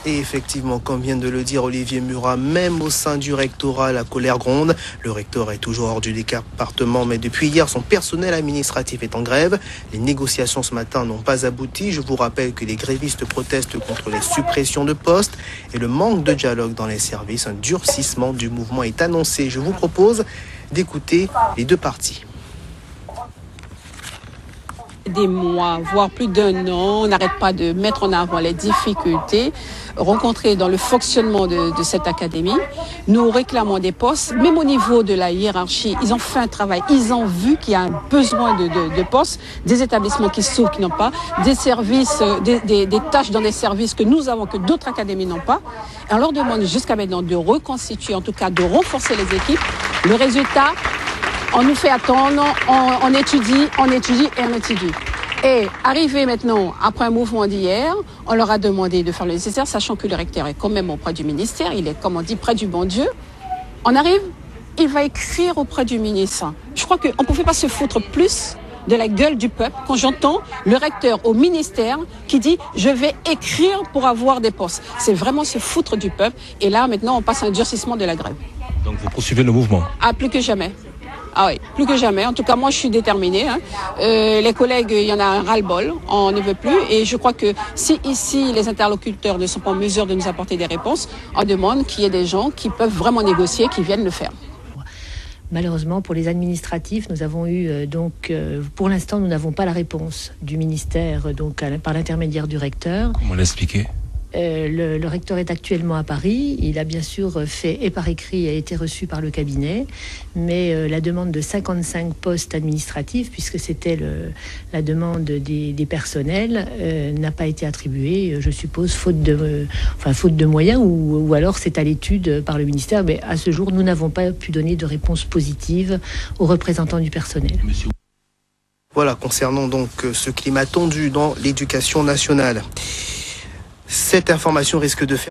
Et effectivement, comme vient de le dire Olivier Murat, même au sein du rectorat, la colère gronde. Le recteur est toujours hors du département, mais depuis hier, son personnel administratif est en grève. Les négociations ce matin n'ont pas abouti. Je vous rappelle que les grévistes protestent contre les suppressions de postes et le manque de dialogue dans les services. Un durcissement du mouvement est annoncé. Je vous propose d'écouter les deux parties. Des mois, voire plus d'un an, on n'arrête pas de mettre en avant les difficultés rencontrées dans le fonctionnement de cette académie. Nous réclamons des postes, même au niveau de la hiérarchie. Ils ont fait un travail, ils ont vu qu'il y a un besoin de postes, des établissements qui s'ouvrent, qui n'ont pas, des services, des tâches dans des services que nous avons, que d'autres académies n'ont pas. Et on leur demande jusqu'à maintenant de reconstituer, en tout cas de renforcer les équipes. Le résultat, on nous fait attendre, on étudie et on étudie. Et arrivé maintenant, après un mouvement d'hier, on leur a demandé de faire le nécessaire, sachant que le recteur est quand même auprès du ministère, il est, comme on dit, près du bon Dieu. On arrive, il va écrire auprès du ministre. Je crois qu'on ne pouvait pas se foutre plus de la gueule du peuple quand j'entends le recteur au ministère qui dit « je vais écrire pour avoir des postes ». C'est vraiment se foutre du peuple. Et là, maintenant, on passe à un durcissement de la grève. Donc vous poursuivez le mouvement? Ah, plus que jamais. Ah oui, plus que jamais. En tout cas, moi, je suis déterminée. Les collègues, il y en a un ras-le-bol. On ne veut plus. Et je crois que si ici, les interlocuteurs ne sont pas en mesure de nous apporter des réponses, on demande qu'il y ait des gens qui peuvent vraiment négocier, qui viennent le faire. Malheureusement, pour les administratifs, nous avons eu pour l'instant, nous n'avons pas la réponse du ministère, donc par l'intermédiaire du recteur. Comment l'expliquer ? Le recteur est actuellement à Paris. Il a bien sûr fait, et par écrit, a été reçu par le cabinet, mais la demande de 55 postes administratifs, puisque c'était la demande des personnels, n'a pas été attribuée, je suppose, faute de moyens, ou alors c'est à l'étude par le ministère. Mais à ce jour, nous n'avons pas pu donner de réponse positive aux représentants du personnel. Voilà, concernant donc ce climat tendu dans l'éducation nationale. Cette information risque de faire